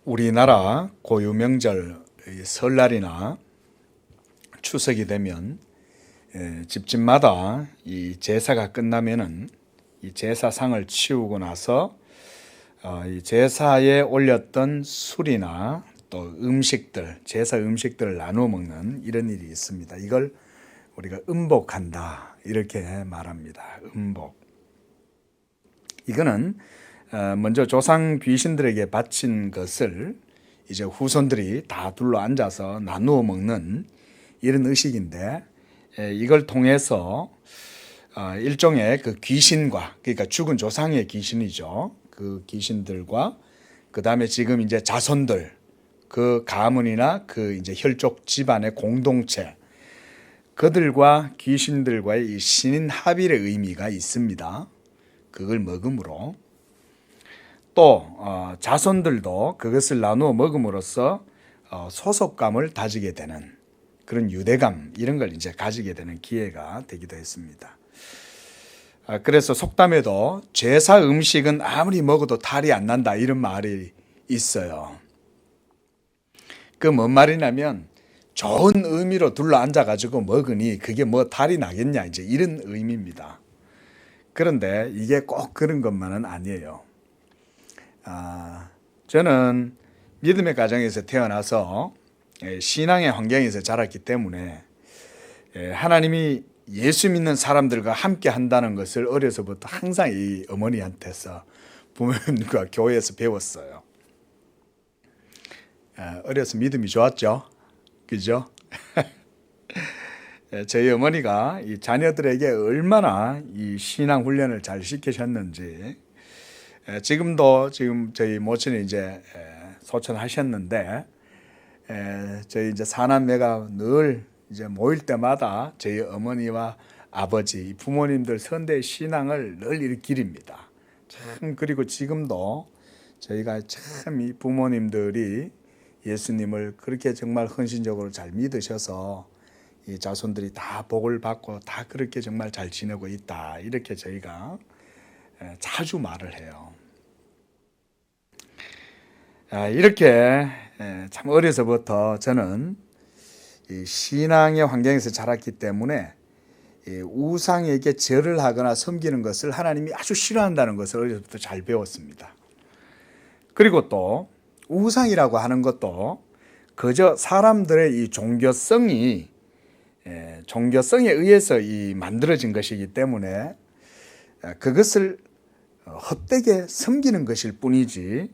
우리나라 고유 명절 설날이나 추석이 되면 집집마다 이 제사가 끝나면은 이 제사상을 치우고 나서 이 제사에 올렸던 술이나 또 음식들, 제사 음식들을 나누어 먹는 이런 일이 있습니다. 이걸 우리가 음복한다 이렇게 말합니다. 음복. 이거는 먼저 조상 귀신들에게 바친 것을 이제 후손들이 다 둘러 앉아서 나누어 먹는 이런 의식인데, 이걸 통해서 일종의 그 귀신과, 그러니까 죽은 조상의 귀신이죠. 그 귀신들과 그 다음에 지금 이제 자손들, 그 가문이나 그 이제 혈족 집안의 공동체, 그들과 귀신들과의 이 신합일의 의미가 있습니다. 그걸 먹음으로 또 자손들도 그것을 나누어 먹음으로써 소속감을 다지게 되는 그런 유대감, 이런 걸 이제 가지게 되는 기회가 되기도 했습니다. 그래서 속담에도 제사 음식은 아무리 먹어도 탈이 안 난다 이런 말이 있어요. 그 뭔 말이냐면 좋은 의미로 둘러 앉아가지고 먹으니 그게 뭐 탈이 나겠냐, 이제 이런 의미입니다. 그런데 이게 꼭 그런 것만은 아니에요. 저는 믿음의 가정에서 태어나서 신앙의 환경에서 자랐기 때문에 하나님이 예수 믿는 사람들과 함께 한다는 것을 어려서부터 항상 이 어머니한테서 부모님과 교회에서 배웠어요. 어려서 믿음이 좋았죠. 그죠? 저희 어머니가 이 자녀들에게 얼마나 이 신앙 훈련을 잘 시키셨는지, 지금 저희 모친이 이제 소천하셨는데, 저희 이제 사남매가 늘 이제 모일 때마다 저희 어머니와 아버지, 부모님들 선대 신앙을 늘 일으킵니다. 참, 그리고 지금도 저희가 참 이 부모님들이 예수님을 그렇게 정말 헌신적으로 잘 믿으셔서 이 자손들이 다 복을 받고 다 그렇게 정말 잘 지내고 있다, 이렇게 저희가 자주 말을 해요. 이렇게 참 어려서부터 저는 이 신앙의 환경에서 자랐기 때문에 우상에게 절을 하거나 섬기는 것을 하나님이 아주 싫어한다는 것을 어려서부터 잘 배웠습니다. 그리고 또 우상이라고 하는 것도 그저 사람들의 이 종교성에 의해서 이 만들어진 것이기 때문에 그것을 헛되게 섬기는 것일 뿐이지,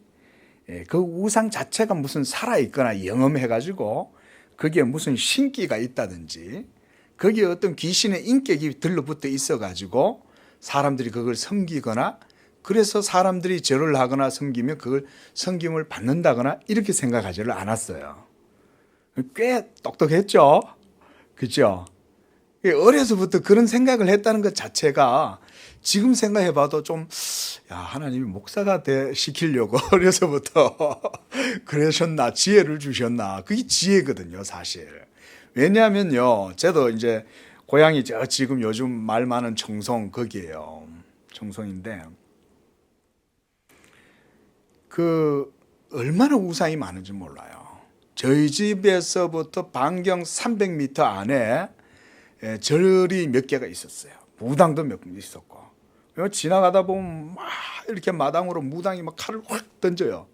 그 우상 자체가 무슨 살아있거나 영험해가지고 거기에 무슨 신기가 있다든지 거기에 어떤 귀신의 인격이 들러붙어 있어가지고 사람들이 그걸 섬기거나, 그래서 사람들이 절을 하거나 섬기면 그걸 섬김을 받는다거나 이렇게 생각하지를 않았어요. 꽤 똑똑했죠? 그죠? 어려서부터 그런 생각을 했다는 것 자체가 지금 생각해봐도 좀, 하나님이 목사가 시키려고 어려서부터 그러셨나, 지혜를 주셨나, 그게 지혜거든요, 사실. 왜냐하면요, 저도 이제 고향이 지금 요즘 말 많은 청송 거기에요. 청송인데, 얼마나 우상이 많은지 몰라요. 저희 집에서부터 반경 300m 안에 절이 몇 개가 있었어요. 무당도 몇 개 있었고. 지나가다 보면 막 이렇게 마당으로 무당이 막 칼을 확 던져요.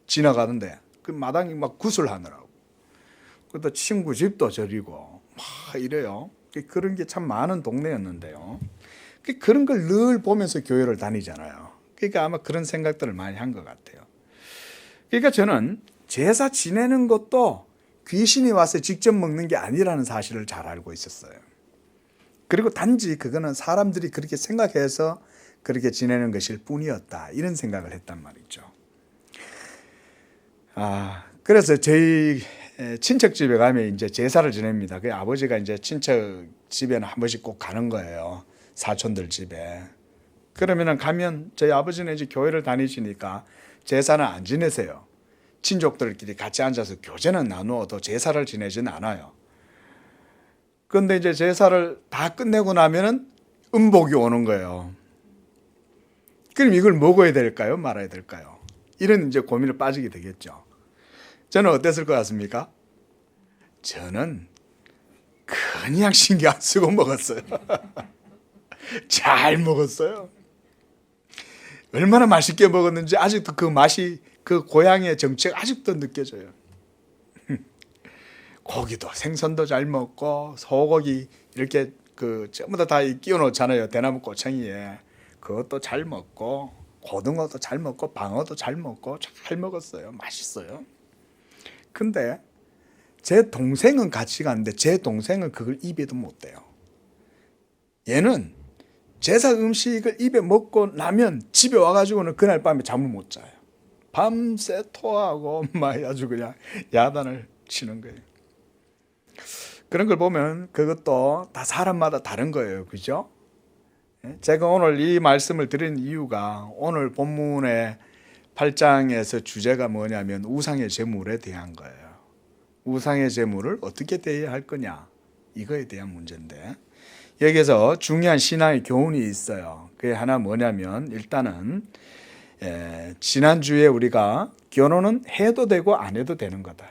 지나가는데 그 마당이 막 구슬하느라고. 그것도 친구 집도 절이고 막 이래요. 그런 게 참 많은 동네였는데요. 그런 걸 늘 보면서 교회를 다니잖아요. 그러니까 아마 그런 생각들을 많이 한 것 같아요. 그러니까 저는 제사 지내는 것도 귀신이 와서 직접 먹는 게 아니라는 사실을 잘 알고 있었어요. 그리고 단지 그거는 사람들이 그렇게 생각해서 그렇게 지내는 것일 뿐이었다, 이런 생각을 했단 말이죠. 그래서 저희 친척 집에 가면 이제 제사를 지냅니다. 그 아버지가 이제 친척 집에는 한 번씩 꼭 가는 거예요. 사촌들 집에. 그러면은 가면 저희 아버지는 이제 교회를 다니시니까 제사는 안 지내세요. 친족들끼리 같이 앉아서 교제는 나누어도 제사를 지내지는 않아요. 그런데 이제 제사를 다 끝내고 나면은 음복이 오는 거예요. 그럼 이걸 먹어야 될까요? 말아야 될까요? 이런 이제 고민을 빠지게 되겠죠. 저는 어땠을 것 같습니까? 저는 그냥 신경 안 쓰고 먹었어요. 잘 먹었어요. 얼마나 맛있게 먹었는지 아직도 그 맛이, 그 고향의 정체가 아직도 느껴져요. 고기도 생선도 잘 먹고 소고기 이렇게 그 전부 다 끼워 놓잖아요. 대나무 꼬챙이에. 그것도 잘 먹고 고등어도 잘 먹고 방어도 잘 먹고 잘 먹었어요. 맛있어요. 근데 제 동생은 같이 갔는데 제 동생은 그걸 입에도 못 대요. 얘는 제사 음식을 입에 먹고 나면 집에 와가지고는 그날 밤에 잠을 못 자요. 밤새 토하고 막 아주 그냥 야단을 치는 거예요. 그런 걸 보면 그것도 다 사람마다 다른 거예요. 그죠? 제가 오늘 이 말씀을 드린 이유가 오늘 본문의 8장에서 주제가 뭐냐면 우상의 제물에 대한 거예요. 우상의 제물을 어떻게 대해야 할 거냐, 이거에 대한 문제인데, 여기서 중요한 신앙의 교훈이 있어요. 그게 하나 뭐냐면, 일단은 지난주에 우리가 결혼은 해도 되고 안 해도 되는 거다.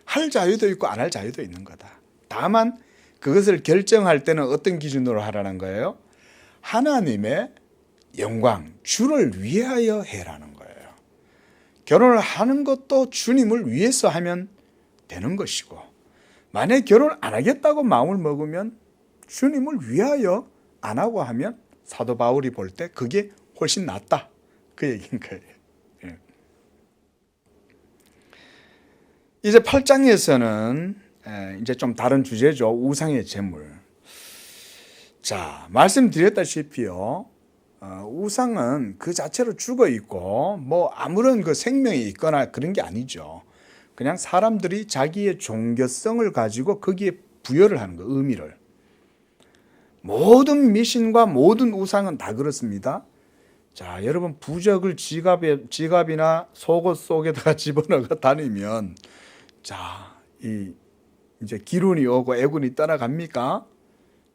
할 자유도 있고 안 할 자유도 있는 거다. 다만 그것을 결정할 때는 어떤 기준으로 하라는 거예요? 하나님의 영광, 주를 위하여 해라는 거예요. 결혼을 하는 것도 주님을 위해서 하면 되는 것이고, 만약에 결혼 안 하겠다고 마음을 먹으면 주님을 위하여 안 하고 하면 사도 바울이 볼 때 그게 훨씬 낫다, 그 얘기인 거예요. 예. 이제 8장에서는 이제 좀 다른 주제죠. 우상의 제물. 자, 말씀드렸다시피요, 우상은 그 자체로 죽어 있고 뭐 아무런 그 생명이 있거나 그런 게 아니죠. 그냥 사람들이 자기의 종교성을 가지고 거기에 부여를 하는 거, 의미를. 모든 미신과 모든 우상은 다 그렇습니다. 자, 여러분 부적을 지갑이나 속옷 속에다가 집어넣어 다니면, 자, 이제 기운이 오고 애군이 떠나갑니까?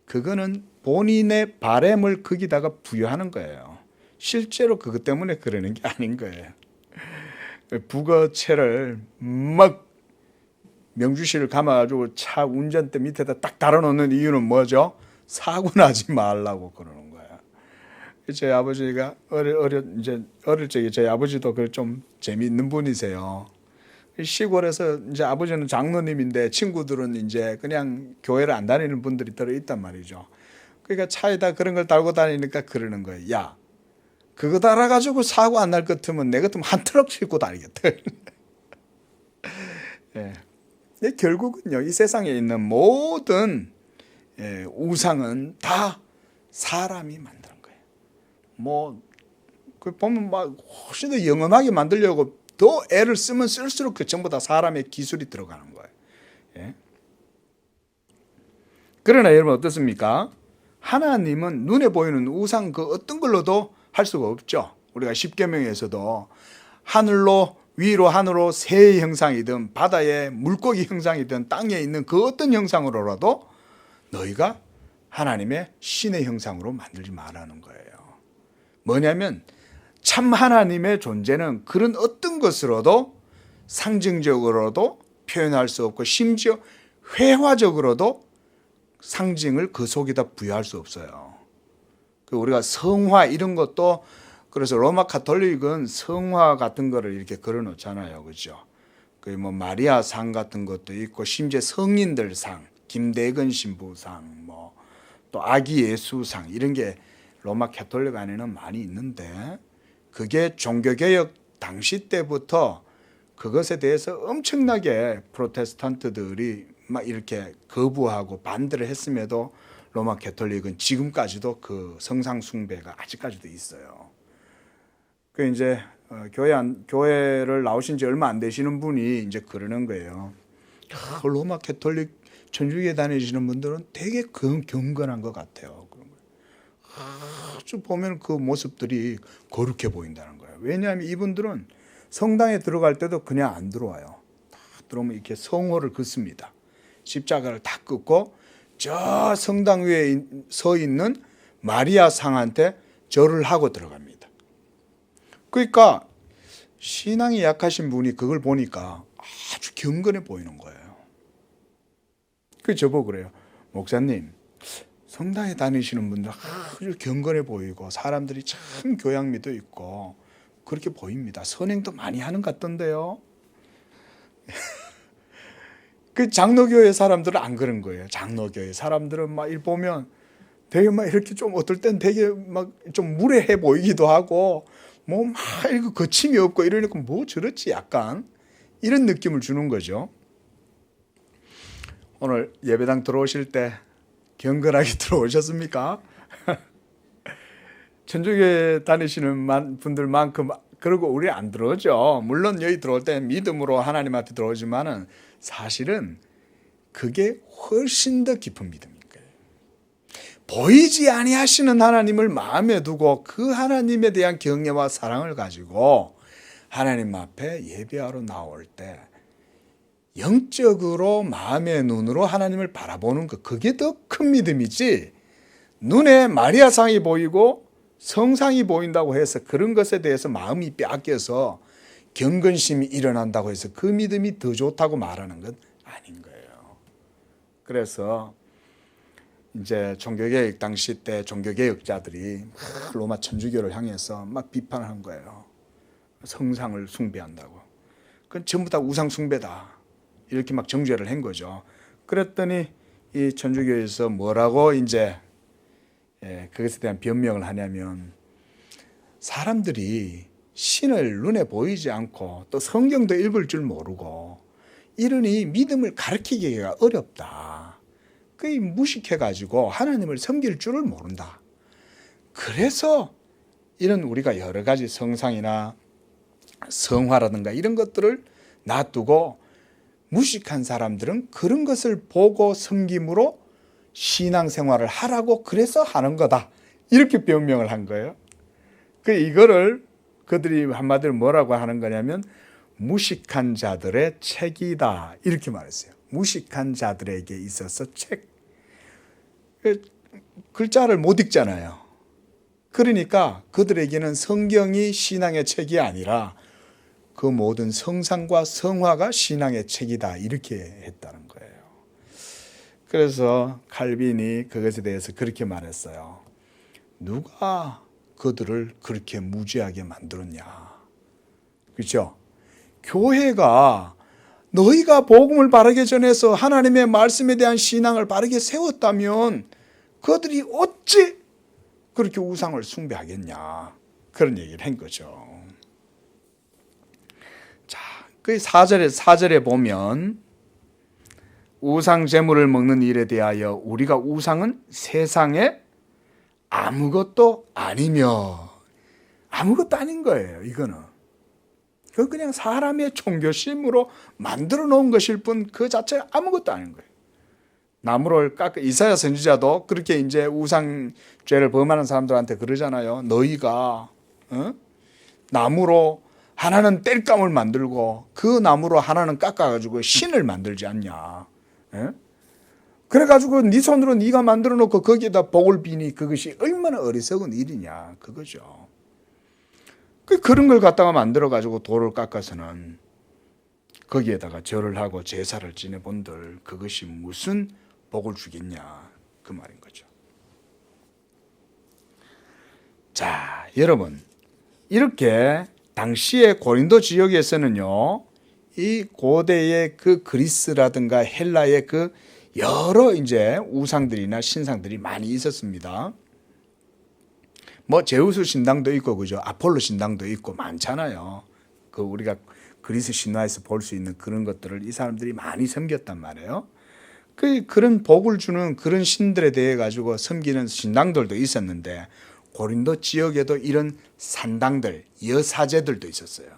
그거는 본인의 바램을 거기다가 부여하는 거예요. 실제로 그것 때문에 그러는 게 아닌 거예요. 북어채를 막 명주실을 감아가지고 차 운전대 밑에다 딱 달아놓는 이유는 뭐죠? 사고 나지 말라고 그러는 거예요. 제 아버지가 어릴 적에 제 아버지도 그 좀 재미있는 분이세요. 시골에서 이제 아버지는 장로님인데 친구들은 이제 그냥 교회를 안 다니는 분들이 들어 있단 말이죠. 그러니까 차에다 그런 걸 달고 다니니까 그러는 거예요. 야, 그거 달아가지고 사고 안 날 것 같으면 내 같으면 한 트럭 싣고 다니겠다. 예. 결국은요, 이 세상에 있는 모든 우상은 다 사람이 만든 거예요. 뭐, 그 보면 막 훨씬 더 영험하게 만들려고 더 애를 쓰면 쓸수록 그 전부 다 사람의 기술이 들어가는 거예요. 예. 그러나 여러분 어떻습니까? 하나님은 눈에 보이는 우상 그 어떤 걸로도 할 수가 없죠. 우리가 십계명에서도 하늘로 위로 하늘로 새의 형상이든 바다의 물고기 형상이든 땅에 있는 그 어떤 형상으로라도 너희가 하나님의 신의 형상으로 만들지 말라는 거예요. 뭐냐면 참 하나님의 존재는 그런 어떤 것으로도 상징적으로도 표현할 수 없고 심지어 회화적으로도 상징을 그 속에다 부여할 수 없어요. 우리가 성화 이런 것도, 그래서 로마 카톨릭은 성화 같은 거를 이렇게 걸어 놓잖아요. 그죠? 그 뭐 마리아 상 같은 것도 있고 심지어 성인들 상, 김대건 신부상, 뭐 또 아기 예수상 이런 게 로마 카톨릭 안에는 많이 있는데, 그게 종교개혁 당시 때부터 그것에 대해서 엄청나게 프로테스탄트들이 막 이렇게 거부하고 반대를 했음에도 로마 가톨릭은 지금까지도 그 성상 숭배가 아직까지도 있어요. 그 이제 교회를 나오신 지 얼마 안 되시는 분이 이제 그러는 거예요. 로마 가톨릭 천주교에 다니시는 분들은 되게 경건한 것 같아요. 아주 보면 그 모습들이 거룩해 보인다는 거예요. 왜냐하면 이분들은 성당에 들어갈 때도 그냥 안 들어와요. 딱 들어오면 이렇게 성호를 긋습니다. 십자가를 딱 긋고 저 성당 위에 서 있는 마리아 상한테 절을 하고 들어갑니다. 그러니까 신앙이 약하신 분이 그걸 보니까 아주 경건해 보이는 거예요. 그 저보고 그래요. 목사님, 성당에 다니시는 분들 아주 경건해 보이고 사람들이 참 교양미도 있고 그렇게 보입니다. 선행도 많이 하는 것 같던데요. 그 장로교회 사람들은 안 그런 거예요. 장로교회 사람들은 막 일 보면 되게 막 이렇게 좀 어떨 땐 되게 막 좀 무례해 보이기도 하고 뭐 막 이거 거침이 없고 이러니까 뭐 저렇지 약간 이런 느낌을 주는 거죠. 오늘 예배당 들어오실 때 경건하게 들어오셨습니까? 천주교에 다니시는 분들만큼 그러고 우리 안 들어오죠. 물론 여기 들어올 때 믿음으로 하나님 앞에 들어오지만은 사실은 그게 훨씬 더 깊은 믿음인 거예요. 보이지 아니하시는 하나님을 마음에 두고 그 하나님에 대한 경외와 사랑을 가지고 하나님 앞에 예배하러 나올 때 영적으로 마음의 눈으로 하나님을 바라보는 것, 그게 더 큰 믿음이지 눈에 마리아상이 보이고 성상이 보인다고 해서 그런 것에 대해서 마음이 빼앗겨서 경건심이 일어난다고 해서 그 믿음이 더 좋다고 말하는 건 아닌 거예요. 그래서 이제 종교개혁 당시 때 종교개혁자들이 로마 천주교를 향해서 막 비판한 거예요. 성상을 숭배한다고. 그건 전부 다 우상 숭배다. 이렇게 막 정죄를 한 거죠. 그랬더니 이 천주교에서 뭐라고 이제 그것에 대한 변명을 하냐면 사람들이 신을 눈에 보이지 않고 또 성경도 읽을 줄 모르고 이러니 믿음을 가르치기가 어렵다. 그게 무식해가지고 하나님을 섬길 줄을 모른다. 그래서 이런 우리가 여러 가지 성상이나 성화라든가 이런 것들을 놔두고 무식한 사람들은 그런 것을 보고 섬김으로 신앙생활을 하라고 그래서 하는 거다. 이렇게 변명을 한 거예요. 이거를 그들이 한마디로 뭐라고 하는 거냐면 무식한 자들의 책이다. 이렇게 말했어요. 무식한 자들에게 있어서 책. 글자를 못 읽잖아요. 그러니까 그들에게는 성경이 신앙의 책이 아니라 그 모든 성상과 성화가 신앙의 책이다. 이렇게 했다는 거예요. 그래서 칼빈이 그것에 대해서 그렇게 말했어요. 누가 그들을 그렇게 무지하게 만들었냐. 그렇죠? 교회가 너희가 복음을 바르게 전해서 하나님의 말씀에 대한 신앙을 바르게 세웠다면 그들이 어찌 그렇게 우상을 숭배하겠냐. 그런 얘기를 한 거죠. 자, 그 4절에 보면 우상 제물을 먹는 일에 대하여 우리가 우상은 세상에 아무것도 아니며 아무것도 아닌 거예요. 이거는 그 그냥 사람의 종교심으로 만들어 놓은 것일 뿐 그 자체가 아무것도 아닌 거예요. 나무를 깎아 이사야 선지자도 그렇게 이제 우상죄를 범하는 사람들한테 그러잖아요. 너희가 나무로 하나는 땔감을 만들고 그 나무로 하나는 깎아가지고 신을 만들지 않냐. 그래가지고 네 손으로 네가 만들어 놓고 거기에다 복을 비니 그것이 얼마나 어리석은 일이냐 그거죠. 그런 걸 갖다가 만들어 가지고 돌을 깎아서는 거기에다가 절을 하고 제사를 지내본들 그것이 무슨 복을 주겠냐 그 말인 거죠. 자, 여러분 이렇게 당시에 고린도 지역에서는요 이 고대의 그 그리스라든가 헬라의 그 여러 이제 우상들이나 신상들이 많이 있었습니다. 뭐 제우스 신당도 있고 그죠? 아폴로 신당도 있고 많잖아요. 그 우리가 그리스 신화에서 볼 수 있는 그런 것들을 이 사람들이 많이 섬겼단 말이에요. 그런 복을 주는 그런 신들에 대해 가지고 섬기는 신당들도 있었는데 고린도 지역에도 이런 산당들, 여사제들도 있었어요.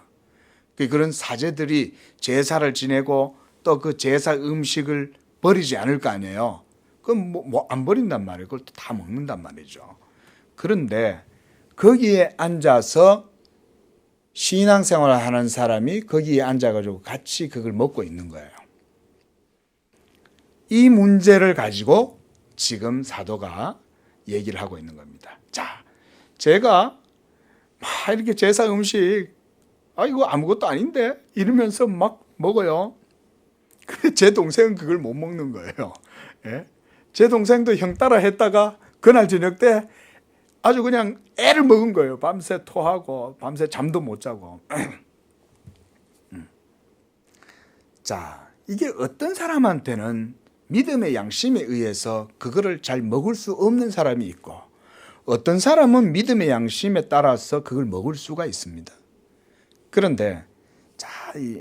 그런 사제들이 제사를 지내고 또 그 제사 음식을 버리지 않을 거 아니에요. 그럼 뭐 안 버린단 말이에요. 그걸 또 다 먹는단 말이죠. 그런데 거기에 앉아서 신앙생활을 하는 사람이 거기에 앉아가지고 같이 그걸 먹고 있는 거예요. 이 문제를 가지고 지금 사도가 얘기를 하고 있는 겁니다. 자, 제가 막 이렇게 제사 음식 이거 아무것도 아닌데 이러면서 막 먹어요. 근데 제 동생은 그걸 못 먹는 거예요. 예? 제 동생도 형 따라 했다가 그날 저녁 때 아주 그냥 애를 먹은 거예요. 밤새 토하고 밤새 잠도 못 자고. 자, 이게 어떤 사람한테는 믿음의 양심에 의해서 그거를 잘 먹을 수 없는 사람이 있고, 어떤 사람은 믿음의 양심에 따라서 그걸 먹을 수가 있습니다. 그런데 자,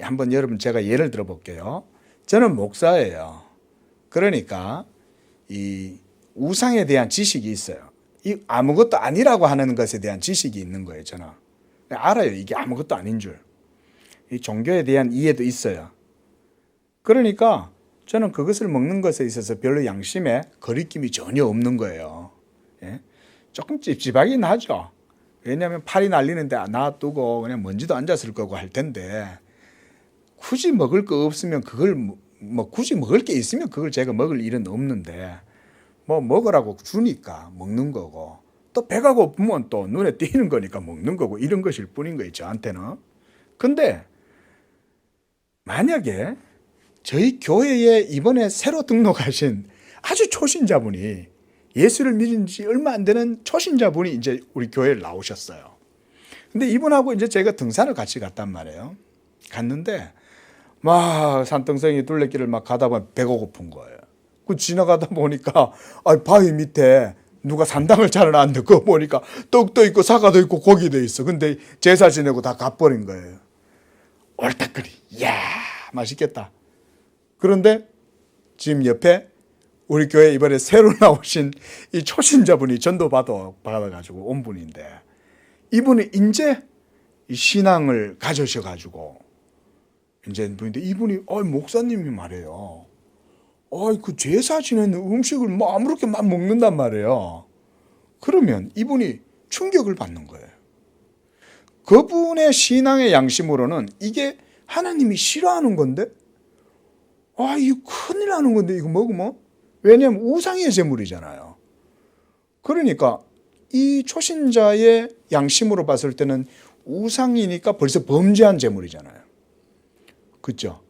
한번 여러분 제가 예를 들어 볼게요. 저는 목사예요. 그러니까 이 우상에 대한 지식이 있어요. 이 아무것도 아니라고 하는 것에 대한 지식이 있는 거예요. 저는 알아요. 이게 아무것도 아닌 줄. 이 종교에 대한 이해도 있어요. 그러니까 저는 그것을 먹는 것에 있어서 별로 양심에 거리낌이 전혀 없는 거예요. 예? 조금 찝찝하긴 하죠. 왜냐하면 팔이 날리는데 놔두고 그냥 먼지도 앉았을 거고 할 텐데, 굳이 먹을 거 없으면 그걸 뭐 굳이 먹을 게 있으면 그걸 제가 먹을 일은 없는데, 뭐 먹으라고 주니까 먹는 거고, 또 배가 고프면 또 눈에 띄는 거니까 먹는 거고, 이런 것일 뿐인 거예요, 저한테는. 근데 만약에 저희 교회에 이번에 새로 등록하신 아주 초신자분이, 예수를 믿은 지 얼마 안 되는 초신자분이 이제 우리 교회에 나오셨어요. 근데 이분하고 이제 제가 등산을 같이 갔단 말이에요. 갔는데 막 산등성이 둘레길을 막 가다 보면 배가 고픈 거예요. 그 지나가다 보니까 바위 밑에 누가 산당을 차려놨는데 그거 보니까 떡도 있고 사과도 있고 고기도 있어. 근데 제사 지내고 다 갚버린 거예요. 얼딱거리. 이야, 맛있겠다. 그런데 지금 옆에 우리 교회 이번에 새로 나오신 이 초신자분이 전도 받아가지고 온 분인데, 이분이 이제 신앙을 가져셔가지고 이제 분인데, 이분이 목사님이 말해요. 그 제사 지내는 음식을 뭐 아무렇게 막 먹는단 말이에요. 그러면 이분이 충격을 받는 거예요. 그분의 신앙의 양심으로는 이게 하나님이 싫어하는 건데, 이거 큰일 나는 건데 이거 먹으면? 왜냐하면 우상의 제물이잖아요. 그러니까 이 초신자의 양심으로 봤을 때는 우상이니까 벌써 범죄한 제물이잖아요. 그렇죠?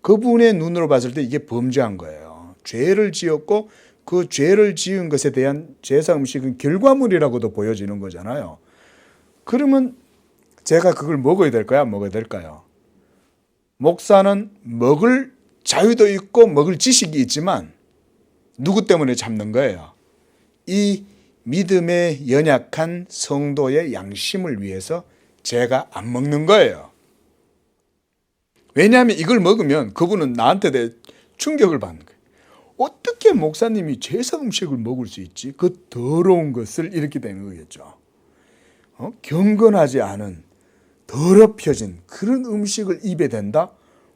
그분의 눈으로 봤을 때 이게 범죄한 거예요. 죄를 지었고 그 죄를 지은 것에 대한 제사 음식은 결과물이라고도 보여지는 거잖아요. 그러면 제가 그걸 먹어야 될까요? 안 먹어야 될까요? 목사는 먹을 자유도 있고 먹을 지식이 있지만 누구 때문에 참는 거예요? 이 믿음에 연약한 성도의 양심을 위해서 제가 안 먹는 거예요. 왜냐하면 이걸 먹으면 그분은 나한테 대해 충격을 받는 거예요. 어떻게 목사님이 제사 음식을 먹을 수 있지? 그 더러운 것을, 이렇게 되는 거겠죠. 경건하지 않은 더럽혀진 그런 음식을 입에 댄다?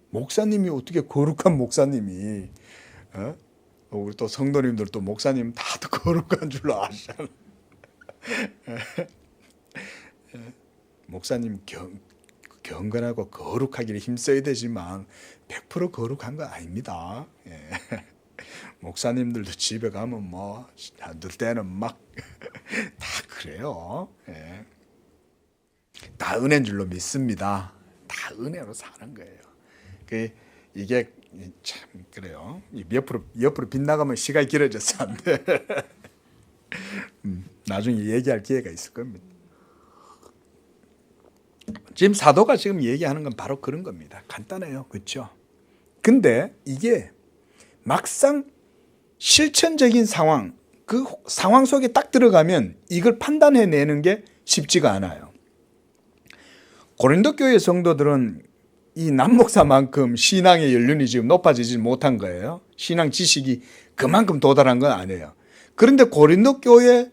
목사님이 어떻게, 거룩한 목사님이, 우리 또 성도님들 또 목사님 다들 거룩한 줄로 아시잖아요. 목사님 경건하고 거룩하기를 힘써야 되지만 100% 거룩한 건 아닙니다. 목사님들도 집에 가면 뭐 한두 때는 막 다 그래요. 다 은혜인 줄로 믿습니다. 다 은혜로 사는 거예요. 이게 참 그래요. 옆으로 빗나가면 시간이 길어져서 안 돼. 나중에 얘기할 기회가 있을 겁니다. 지금 사도가 지금 얘기하는 건 바로 그런 겁니다. 간단해요. 그렇죠? 근데 이게 막상 실천적인 상황, 그 상황 속에 딱 들어가면 이걸 판단해내는 게 쉽지가 않아요. 고린도 교회 성도들은 이 남목사만큼 신앙의 연륜이 지금 높아지지 못한 거예요. 신앙 지식이 그만큼 도달한 건 아니에요. 그런데 고린도 교회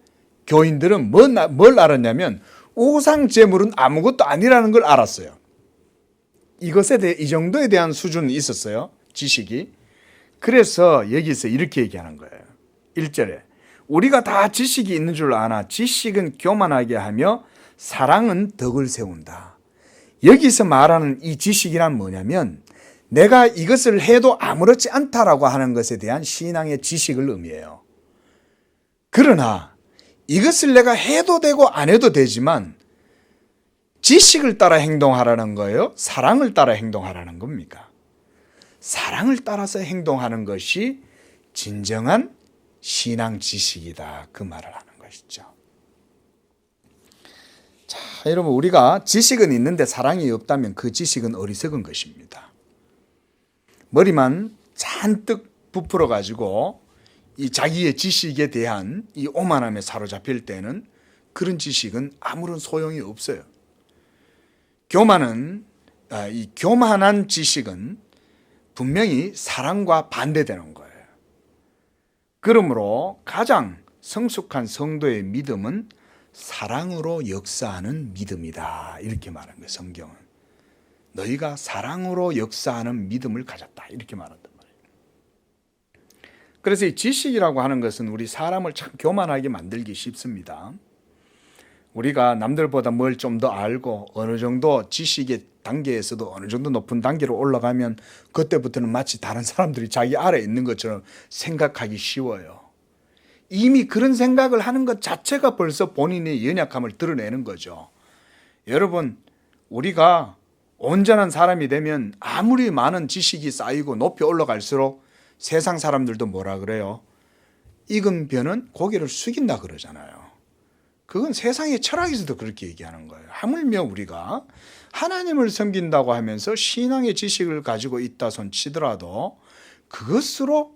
교인들은 뭘 알았냐면 우상 제물은 아무것도 아니라는 걸 알았어요. 이것에 대해 이 정도에 대한 수준이 있었어요. 지식이. 그래서 여기서 이렇게 얘기하는 거예요. 1절에 우리가 다 지식이 있는 줄 아나 지식은 교만하게 하며 사랑은 덕을 세운다. 여기서 말하는 이 지식이란 뭐냐면 내가 이것을 해도 아무렇지 않다라고 하는 것에 대한 신앙의 지식을 의미해요. 그러나 이것을 내가 해도 되고 안 해도 되지만 지식을 따라 행동하라는 거예요? 사랑을 따라 행동하라는 겁니까? 사랑을 따라서 행동하는 것이 진정한 신앙 지식이다. 그 말을 하는 것이죠. 자, 여러분, 우리가 지식은 있는데 사랑이 없다면 그 지식은 어리석은 것입니다. 머리만 잔뜩 부풀어 가지고 이 자기의 지식에 대한 이 오만함에 사로잡힐 때는 그런 지식은 아무런 소용이 없어요. 이 교만한 지식은 분명히 사랑과 반대되는 거예요. 그러므로 가장 성숙한 성도의 믿음은 사랑으로 역사하는 믿음이다. 이렇게 말하는 거예요, 성경은. 너희가 사랑으로 역사하는 믿음을 가졌다. 이렇게 말한단 말이에요. 그래서 이 지식이라고 하는 것은 우리 사람을 참 교만하게 만들기 쉽습니다. 우리가 남들보다 뭘 좀 더 알고 어느 정도 지식의 단계에서도 어느 정도 높은 단계로 올라가면 그때부터는 마치 다른 사람들이 자기 아래에 있는 것처럼 생각하기 쉬워요. 이미 그런 생각을 하는 것 자체가 벌써 본인의 연약함을 드러내는 거죠. 여러분, 우리가 온전한 사람이 되면 아무리 많은 지식이 쌓이고 높이 올라갈수록 세상 사람들도 뭐라 그래요? 익은 벼는 고개를 숙인다 그러잖아요. 그건 세상의 철학에서도 그렇게 얘기하는 거예요. 하물며 우리가 하나님을 섬긴다고 하면서 신앙의 지식을 가지고 있다 손 치더라도 그것으로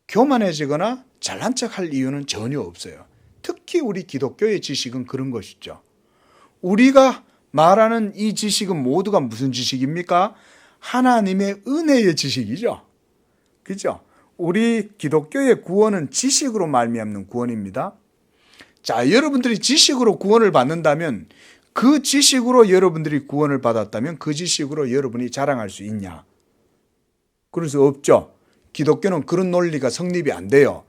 교만해지거나 잘난 척할 이유는 전혀 없어요. 특히 우리 기독교의 지식은 그런 것이죠. 우리가 말하는 이 지식은 모두가 무슨 지식입니까? 하나님의 은혜의 지식이죠. 그죠? 우리 기독교의 구원은 지식으로 말미암는 구원입니다. 자, 여러분들이 지식으로 구원을 받는다면 그 지식으로 여러분들이 구원을 받았다면 그 지식으로 여러분이 자랑할 수 있냐? 그럴 수 없죠. 기독교는 그런 논리가 성립이 안 돼요.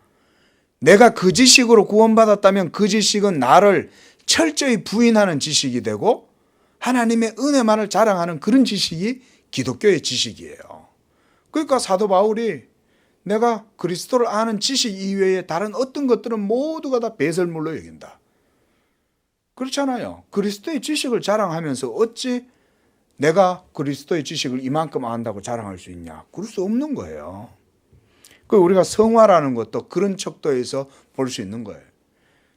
내가 그 지식으로 구원받았다면 그 지식은 나를 철저히 부인하는 지식이 되고 하나님의 은혜만을 자랑하는 그런 지식이 기독교의 지식이에요. 그러니까 사도 바울이 내가 그리스도를 아는 지식 이외에 다른 어떤 것들은 모두가 다 배설물로 여긴다. 그렇잖아요. 그리스도의 지식을 자랑하면서 어찌 내가 그리스도의 지식을 이만큼 안다고 자랑할 수 있냐? 그럴 수 없는 거예요. 우리가 성화라는 것도 그런 척도에서 볼 수 있는 거예요.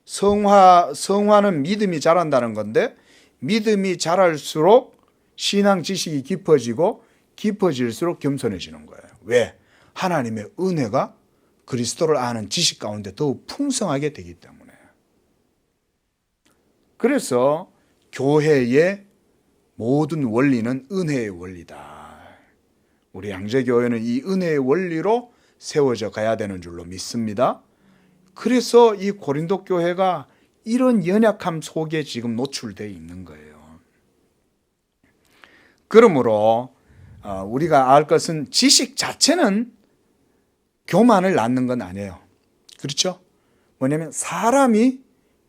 성화는 믿음이 자란다는 건데 믿음이 자랄수록 신앙 지식이 깊어지고 깊어질수록 겸손해지는 거예요. 왜? 하나님의 은혜가 그리스도를 아는 지식 가운데 더욱 풍성하게 되기 때문에. 그래서 교회의 모든 원리는 은혜의 원리다. 우리 양재교회는 이 은혜의 원리로 세워져 가야 되는 줄로 믿습니다. 그래서 이 고린도 교회가 이런 연약함 속에 지금 노출되어 있는 거예요. 그러므로 우리가 알 것은 지식 자체는 교만을 낳는 건 아니에요. 그렇죠? 뭐냐면 사람이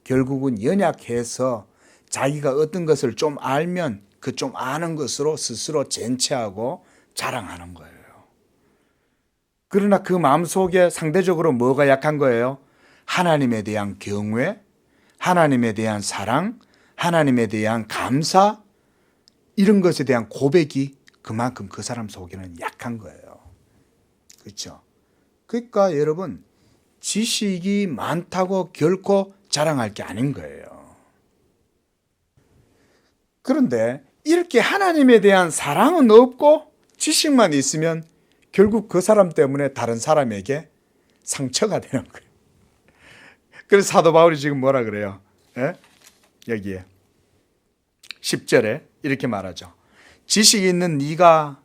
결국은 연약해서 자기가 어떤 것을 좀 알면 그 좀 아는 것으로 스스로 젠체하고 자랑하는 거예요. 그러나 그 마음속에 상대적으로 뭐가 약한 거예요? 하나님에 대한 경외, 하나님에 대한 사랑, 하나님에 대한 감사, 이런 것에 대한 고백이 그만큼 그 사람 속에는 약한 거예요. 그렇죠? 그러니까 여러분, 지식이 많다고 결코 자랑할 게 아닌 거예요. 그런데 이렇게 하나님에 대한 사랑은 없고 지식만 있으면 결국 그 사람 때문에 다른 사람에게 상처가 되는 거예요. 그래서 사도 바울이 지금 뭐라 그래요? 여기에 10절에 이렇게 말하죠. 지식이 있는 네가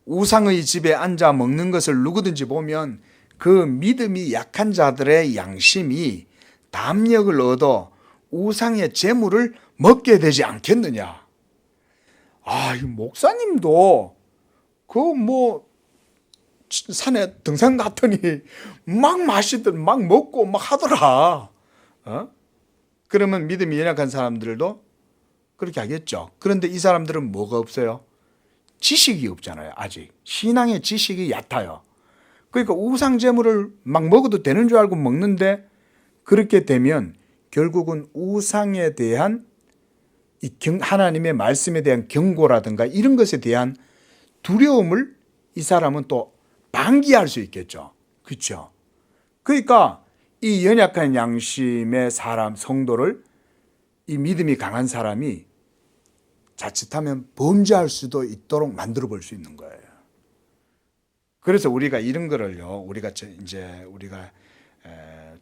우상의 집에 앉아 먹는 것을 누구든지 보면 그 믿음이 약한 자들의 양심이 담력을 얻어 우상의 재물을 먹게 되지 않겠느냐. 이 목사님도 산에 등산 갔더니 막 마시든 막 먹고 막 하더라. 그러면 믿음이 연약한 사람들도 그렇게 하겠죠. 그런데 이 사람들은 뭐가 없어요? 지식이 없잖아요. 아직 신앙의 지식이 얕아요. 그러니까 우상 제물을 막 먹어도 되는 줄 알고 먹는데 그렇게 되면 결국은 우상에 대한 하나님의 말씀에 대한 경고라든가 이런 것에 대한 두려움을 이 사람은 또 방기할 수 있겠죠. 그렇죠? 그러니까 이 연약한 양심의 사람, 성도를 이 믿음이 강한 사람이 자칫하면 범죄할 수도 있도록 만들어 볼 수 있는 거예요. 그래서 우리가 이런 거를요, 우리가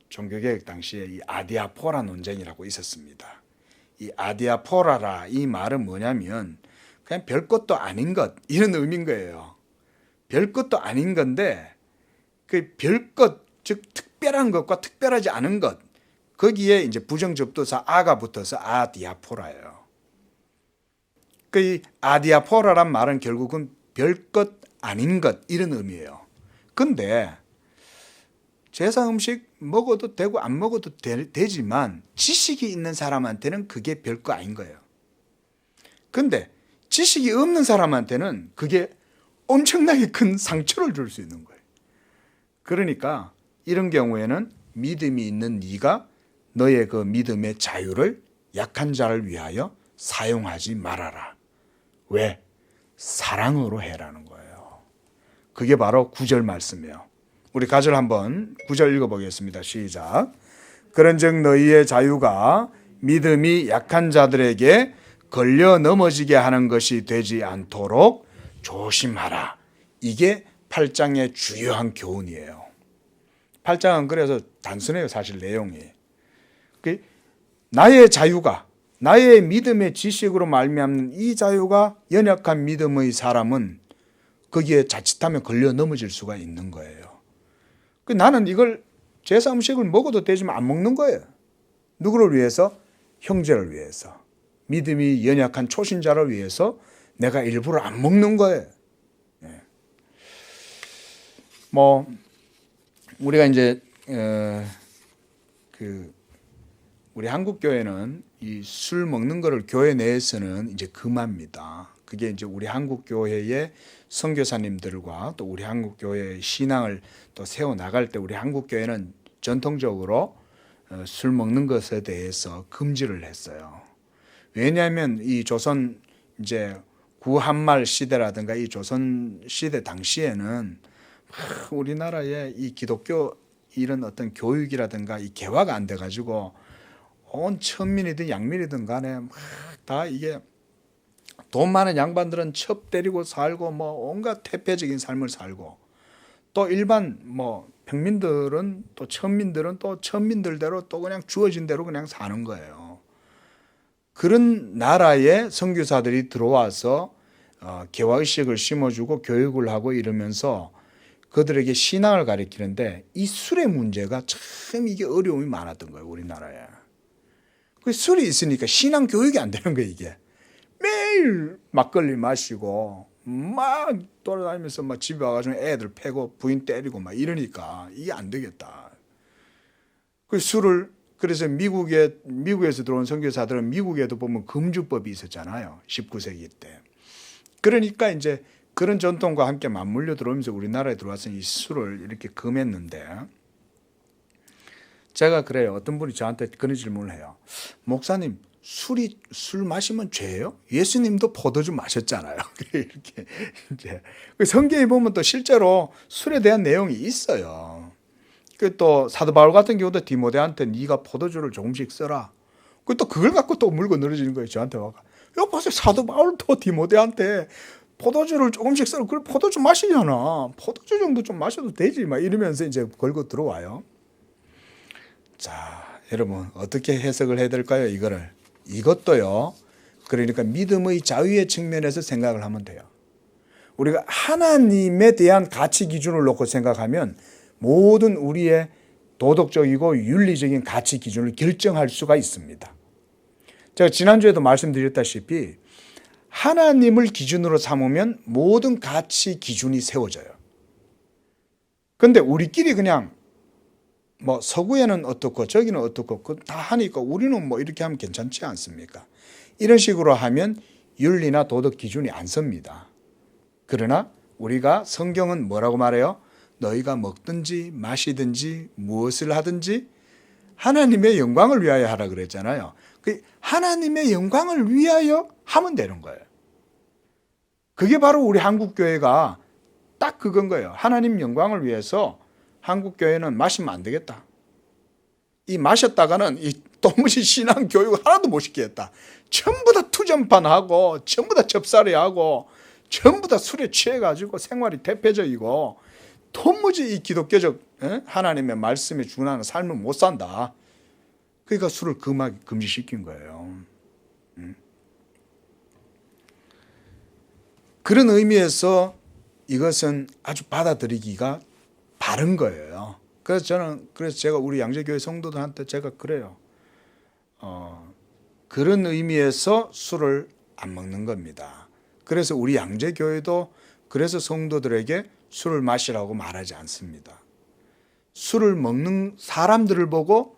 종교개혁 당시에 이 아디아포라 논쟁이라고 있었습니다. 이 아디아포라라 이 말은 뭐냐면 그냥 별것도 아닌 것 이런 의미인 거예요. 별것도 아닌 건데 그 별것 즉 특별한 것과 특별하지 않은 것 거기에 이제 부정접두사 아가 붙어서 아디아포라예요. 그 아디아포라란 말은 결국은 별것 아닌 것 이런 의미예요. 근데 제사 음식 먹어도 되고 안 먹어도 되지만 지식이 있는 사람한테는 그게 별거 아닌 거예요. 근데 지식이 없는 사람한테는 그게 엄청나게 큰 상처를 줄 수 있는 거예요. 그러니까 이런 경우에는 믿음이 있는 네가 너의 그 믿음의 자유를 약한 자를 위하여 사용하지 말아라. 왜? 사랑으로 해라는 거예요. 그게 바로 9절 말씀이에요. 우리 가절 한번 9절 읽어보겠습니다. 시작. 그런즉 너희의 자유가 믿음이 약한 자들에게 걸려 넘어지게 하는 것이 되지 않도록 조심하라. 이게 8장의 주요한 교훈이에요. 8장은 그래서 단순해요. 사실 내용이. 나의 자유가 나의 믿음의 지식으로 말미암는 이 자유가 연약한 믿음의 사람은 거기에 자칫하면 걸려 넘어질 수가 있는 거예요. 나는 이걸 제사 음식을 먹어도 되지만 안 먹는 거예요. 누구를 위해서? 형제를 위해서. 믿음이 연약한 초신자를 위해서 내가 일부러 안 먹는 거예요. 우리가 이제 우리 한국 교회는 이 술 먹는 거를 교회 내에서는 이제 금합니다. 그게 이제 우리 한국 교회의 선교사님들과 또 우리 한국 교회의 신앙을 또 세워 나갈 때 우리 한국 교회는 전통적으로 술 먹는 것에 대해서 금지를 했어요. 왜냐하면 이 조선 이제 구한말 시대라든가 이 조선 시대 당시에는 우리나라의 이 기독교 이런 어떤 교육이라든가 이 개화가 안 돼가지고 온 천민이든 양민이든 간에 막 다 이게 돈 많은 양반들은 첩 때리고 살고 뭐 온갖 태폐적인 삶을 살고 또 일반 뭐 평민들은 또 천민들은 또 천민들대로 또 그냥 주어진 대로 그냥 사는 거예요. 그런 나라에 선교사들이 들어와서 개화의식을 심어주고 교육을 하고 이러면서 그들에게 신앙을 가르치는데 이 술의 문제가 참 이게 어려움이 많았던 거예요. 우리나라에. 그 술이 있으니까 신앙 교육이 안 되는 거예요. 이게 매일 막걸리 마시고 막 돌아다니면서 막 집에 와가지고 애들 패고 부인 때리고 막 이러니까 이게 안 되겠다. 그 술을 그래서 미국에서 들어온 선교사들은 미국에도 보면 금주법이 있었잖아요. 19세기 때. 그러니까 이제 그런 전통과 함께 맞물려 들어오면서 우리나라에 들어와서 이 술을 이렇게 금했는데 제가 그래요. 어떤 분이 저한테 그런 질문을 해요. 목사님, 술 마시면 죄예요? 예수님도 포도주 마셨잖아요. 이렇게 이제 성경에 보면 또 실제로 술에 대한 내용이 있어요. 그 또 사도 바울 같은 경우도 디모데한테 네가 포도주를 조금씩 써라. 그 또 그걸 갖고 또 물고 늘어지는 거예요. 저한테 와가. 야, 봐서 사도 바울도 디모데한테 포도주를 조금씩 써라. 그걸 포도주 마시잖아. 포도주 정도 좀 마셔도 되지. 막 이러면서 이제 걸고 들어와요. 자, 여러분 어떻게 해석을 해야 될까요? 이것도요. 그러니까 믿음의 자유의 측면에서 생각을 하면 돼요. 우리가 하나님에 대한 가치 기준을 놓고 생각하면 모든 우리의 도덕적이고 윤리적인 가치 기준을 결정할 수가 있습니다. 제가 지난주에도 말씀드렸다시피 하나님을 기준으로 삼으면 모든 가치 기준이 세워져요. 그런데 우리끼리 그냥 뭐 서구에는 어떻고 저기는 어떻고 다 하니까 우리는 뭐 이렇게 하면 괜찮지 않습니까? 이런 식으로 하면 윤리나 도덕 기준이 안 섭니다. 그러나 우리가 성경은 뭐라고 말해요? 너희가 먹든지 마시든지 무엇을 하든지 하나님의 영광을 위하여 하라 그랬잖아요. 하나님의 영광을 위하여 하면 되는 거예요. 그게 바로 우리 한국교회가 딱 그건 거예요. 하나님 영광을 위해서 한국 교회는 마시면 안 되겠다. 이 마셨다가는 이 도무지 신앙 교육 하나도 못 시키겠다. 전부 다 투전판하고 전부 다 접살이하고 전부 다 술에 취해가지고 생활이 대표적이고 도무지 이 기독교적 하나님의 말씀에 준하는 삶을 못 산다. 그러니까 술을 금지시킨 거예요. 그런 의미에서 이것은 아주 받아들이기가 바른 거예요. 그래서 제가 우리 양재교회 성도들한테 제가 그래요. 그런 의미에서 술을 안 먹는 겁니다. 그래서 우리 양재교회도 그래서 성도들에게 술을 마시라고 말하지 않습니다. 술을 먹는 사람들을 보고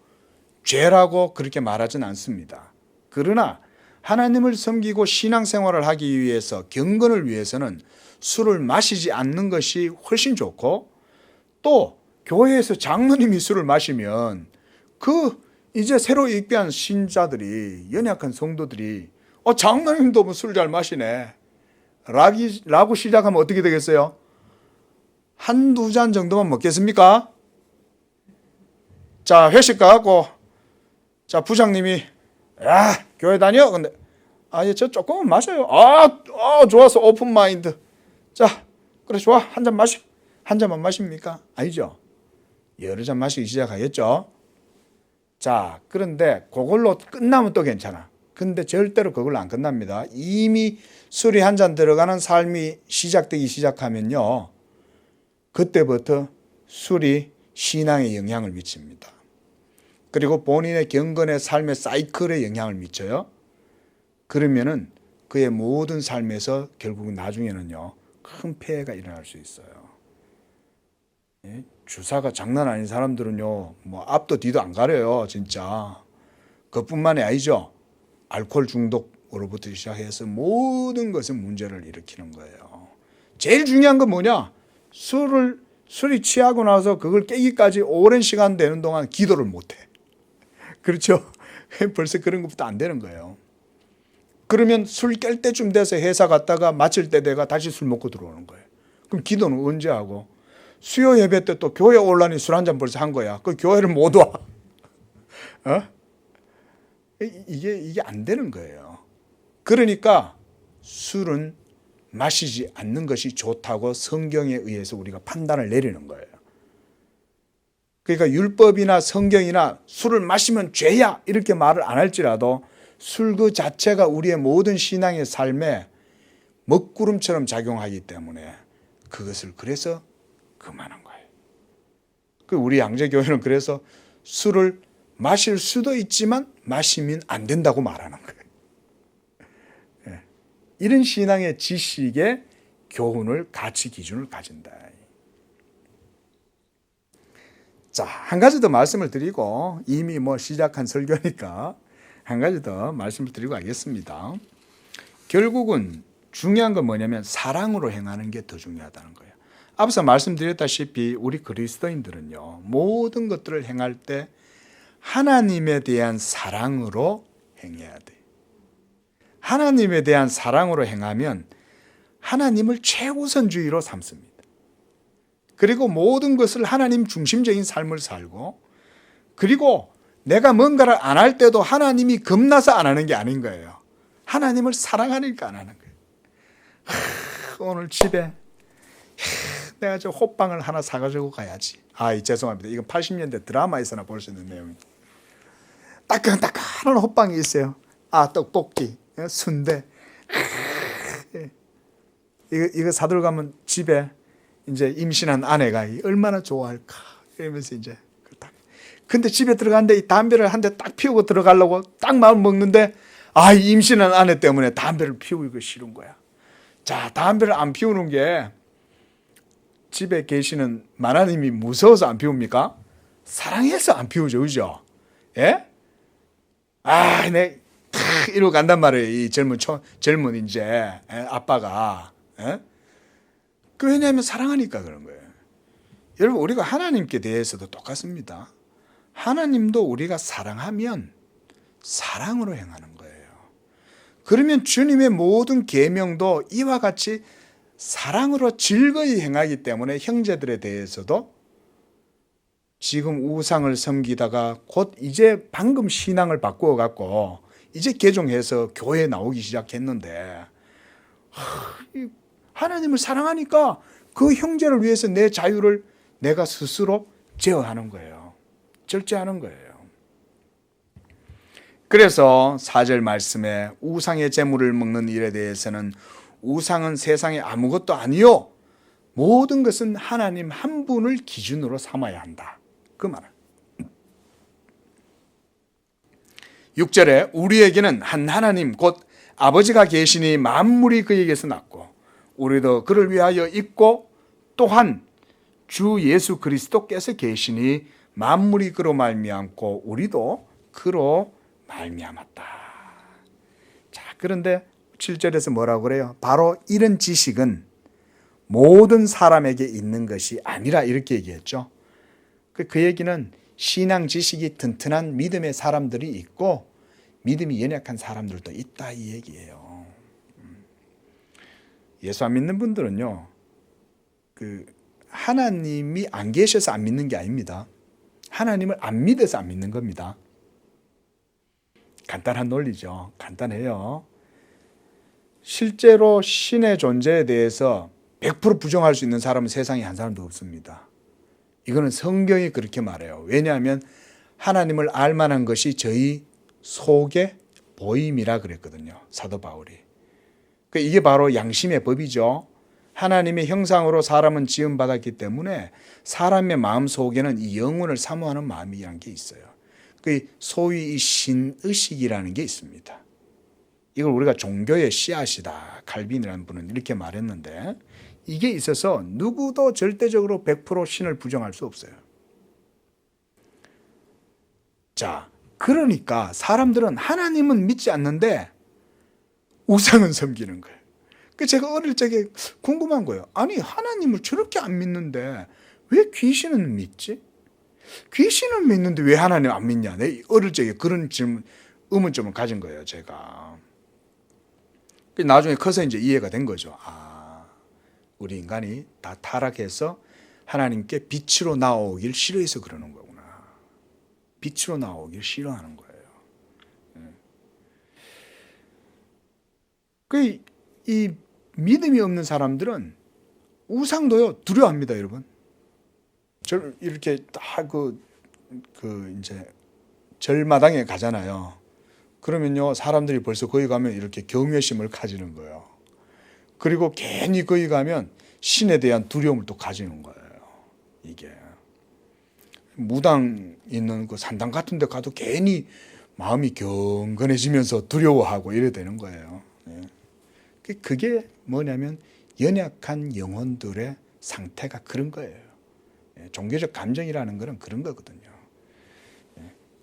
죄라고 그렇게 말하진 않습니다. 그러나 하나님을 섬기고 신앙생활을 하기 위해서 경건을 위해서는 술을 마시지 않는 것이 훨씬 좋고, 또 교회에서 장로님이 술을 마시면 이제 새로 입교한 신자들이, 연약한 성도들이 장로님도 술 잘 마시네 라고 시작하면 어떻게 되겠어요? 한두 잔 정도만 먹겠습니까? 자, 회식 가갖고 자, 부장님이 야, 교회 다녀? 근데 저 조금만 마셔요. 좋았어. 오픈 마인드. 자, 그래 좋아. 한 잔만 마십니까? 아니죠. 여러 잔 마시기 시작하겠죠. 자, 그런데 그걸로 끝나면 또 괜찮아. 근데 절대로 그걸로 안 끝납니다. 이미 술이 한 잔 들어가는 삶이 시작되기 시작하면요, 그때부터 술이 신앙에 영향을 미칩니다. 그리고 본인의 경건의 삶의 사이클에 영향을 미쳐요. 그러면은 그의 모든 삶에서 결국 나중에는요, 큰 폐해가 일어날 수 있어요. 주사가 장난 아닌 사람들은요, 앞도 뒤도 안 가려요, 진짜. 그뿐만이 아니죠. 알코올 중독으로부터 시작해서 모든 것은 문제를 일으키는 거예요. 제일 중요한 건 뭐냐? 술이 취하고 나서 그걸 깨기까지 오랜 시간 되는 동안 기도를 못해. 그렇죠? 벌써 그런 것부터 안 되는 거예요. 그러면 술 깰 때쯤 돼서 회사 갔다가 마칠 때 돼가 다시 술 먹고 들어오는 거예요. 그럼 기도는 언제 하고? 수요 예배 때 또 교회 올라니 술 한 잔 벌써 한 거야. 그 교회를 못 와. 이게 안 되는 거예요. 그러니까 술은 마시지 않는 것이 좋다고 성경에 의해서 우리가 판단을 내리는 거예요. 그러니까 율법이나 성경이나 술을 마시면 죄야 이렇게 말을 안 할지라도 술 그 자체가 우리의 모든 신앙의 삶에 먹구름처럼 작용하기 때문에 그것을 그래서 그만한 거예요. 우리 양재교회는 그래서 술을 마실 수도 있지만 마시면 안 된다고 말하는 거예요. 이런 신앙의 지식의 교훈을, 가치 기준을 가진다. 자, 한 가지 더 말씀을 드리고, 이미 시작한 설교니까 한 가지 더 말씀을 드리고 가겠습니다. 결국은 중요한 건 뭐냐면 사랑으로 행하는 게 더 중요하다는 거예요. 앞서 말씀드렸다시피 우리 그리스도인들은요, 모든 것들을 행할 때 하나님에 대한 사랑으로 행해야 돼. 하나님에 대한 사랑으로 행하면 하나님을 최우선주의로 삼습니다. 그리고 모든 것을 하나님 중심적인 삶을 살고, 그리고 내가 뭔가를 안 할 때도 하나님이 겁나서 안 하는 게 아닌 거예요. 하나님을 사랑하니까 안 하는 거예요. 오늘 집에 내가 저 호빵을 하나 사가지고 가야지. 죄송합니다. 이건 80년대 드라마에서나 볼 수 있는 내용입니다. 따끈따끈한 호빵이 있어요. 떡볶이, 순대. 이거 사들고 가면 집에 이제 임신한 아내가 얼마나 좋아할까 이러면서 이제 근데 집에 들어갔는데 이 담배를 한 대 딱 피우고 들어가려고 딱 마음 먹는데 임신한 아내 때문에 담배를 피우기가 싫은 거야. 자, 담배를 안 피우는 게 집에 계시는 마나님이 무서워서 안 피웁니까? 사랑해서 안 피우죠, 그죠? 예? 이러고 간단 말이에요. 이 젊은 이제 아빠가. 왜냐하면 사랑하니까 그런 거예요. 여러분, 우리가 하나님께 대해서도 똑같습니다. 하나님도 우리가 사랑하면 사랑으로 행하는 거예요. 그러면 주님의 모든 계명도 이와 같이 사랑으로 즐거이 행하기 때문에 형제들에 대해서도 지금 우상을 섬기다가 곧 이제 방금 신앙을 바꾸어 갖고 이제 개종해서 교회에 나오기 시작했는데 하나님을 사랑하니까 그 형제를 위해서 내 자유를 내가 스스로 제어하는 거예요. 절제하는 거예요. 그래서 4절 말씀에 우상의 재물을 먹는 일에 대해서는 우상은 세상에 아무것도 아니요 모든 것은 하나님 한 분을 기준으로 삼아야 한다. 그 말은 6절에 우리에게는 한 하나님 곧 아버지가 계시니 만물이 그에게서 났고 우리도 그를 위하여 있고 또한 주 예수 그리스도께서 계시니 만물이 그로 말미암고 우리도 그로 말미암았다. 자, 그런데 7절에서 뭐라고 그래요? 바로 이런 지식은 모든 사람에게 있는 것이 아니라 이렇게 얘기했죠. 그 얘기는 신앙 지식이 튼튼한 믿음의 사람들이 있고 믿음이 연약한 사람들도 있다 이 얘기예요. 예수 안 믿는 분들은요, 하나님이 안 계셔서 안 믿는 게 아닙니다. 하나님을 안 믿어서 안 믿는 겁니다. 간단한 논리죠. 간단해요. 실제로 신의 존재에 대해서 100% 부정할 수 있는 사람은 세상에 한 사람도 없습니다. 이거는 성경이 그렇게 말해요. 왜냐하면 하나님을 알 만한 것이 저희 속에 보임이라 그랬거든요. 사도 바울이. 이게 바로 양심의 법이죠. 하나님의 형상으로 사람은 지음받았기 때문에 사람의 마음 속에는 이 영혼을 사모하는 마음이라는 게 있어요. 소위 이 신의식이라는 게 있습니다. 이걸 우리가 종교의 씨앗이다. 칼빈이라는 분은 이렇게 말했는데 이게 있어서 누구도 절대적으로 100% 신을 부정할 수 없어요. 자, 그러니까 사람들은 하나님은 믿지 않는데 우상은 섬기는 거예요. 제가 어릴 적에 궁금한 거예요. 아니, 하나님을 저렇게 안 믿는데 왜 귀신은 믿지? 귀신은 믿는데 왜 하나님 안 믿냐? 내 어릴 적에 그런 의문점을 가진 거예요, 제가. 나중에 커서 이제 이해가 된 거죠. 우리 인간이 다 타락해서 하나님께 빛으로 나오길 싫어해서 그러는 거구나. 빛으로 나오길 싫어하는 거예요. 이 믿음이 없는 사람들은 우상도요 두려워합니다, 여러분. 이렇게 다 이제 절마당에 가잖아요. 그러면요 사람들이 벌써 거기 가면 이렇게 경외심을 가지는 거예요. 그리고 괜히 거기 가면 신에 대한 두려움을 또 가지는 거예요. 이게 무당 있는 그 산당 같은 데 가도 괜히 마음이 경건해지면서 두려워하고 이래 되는 거예요. 그게 뭐냐면 연약한 영혼들의 상태가 그런 거예요. 종교적 감정이라는 것은 그런 거거든요.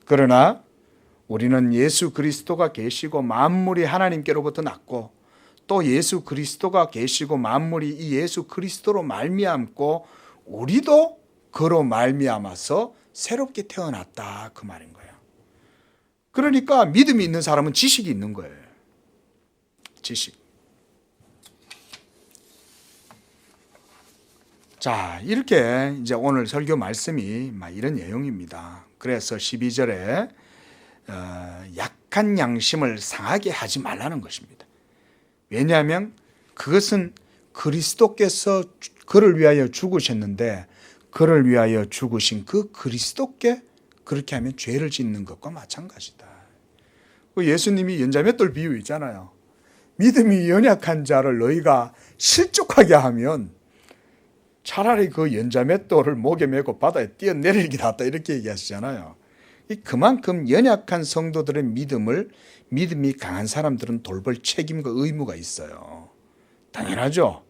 그러나 우리는 예수 그리스도가 계시고 만물이 하나님께로부터 났고 또 예수 그리스도가 계시고 만물이 이 예수 그리스도로 말미암고 우리도 그로 말미암아서 새롭게 태어났다 그 말인 거예요. 그러니까 믿음이 있는 사람은 지식이 있는 거예요. 지식. 자, 이렇게 이제 오늘 설교 말씀이 이런 내용입니다. 그래서 12절에 약한 양심을 상하게 하지 말라는 것입니다. 왜냐하면 그것은 그리스도께서 그를 위하여 죽으셨는데 그를 위하여 죽으신 그 그리스도께 그렇게 하면 죄를 짓는 것과 마찬가지다. 예수님이 연자맷돌 비유 있잖아요. 믿음이 연약한 자를 너희가 실족하게 하면 차라리 그 연자맷돌을 목에 메고 바다에 뛰어내리는 게 낫다 이렇게 얘기하시잖아요. 그만큼 연약한 성도들의 믿음이 강한 사람들은 돌볼 책임과 의무가 있어요. 당연하죠.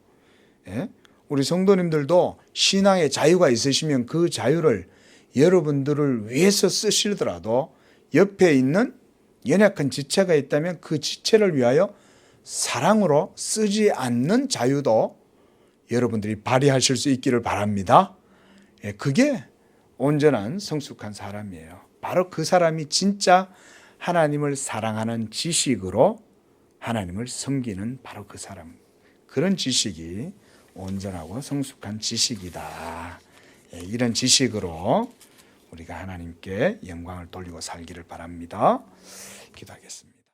예? 우리 성도님들도 신앙의 자유가 있으시면 그 자유를 여러분들을 위해서 쓰시더라도 옆에 있는 연약한 지체가 있다면 그 지체를 위하여 사랑으로 쓰지 않는 자유도 여러분들이 발휘하실 수 있기를 바랍니다. 그게 온전한 성숙한 사람이에요. 바로 그 사람이 진짜 하나님을 사랑하는 지식으로 하나님을 섬기는 바로 그 사람. 그런 지식이 온전하고 성숙한 지식이다. 이런 지식으로 우리가 하나님께 영광을 돌리고 살기를 바랍니다. 기도하겠습니다.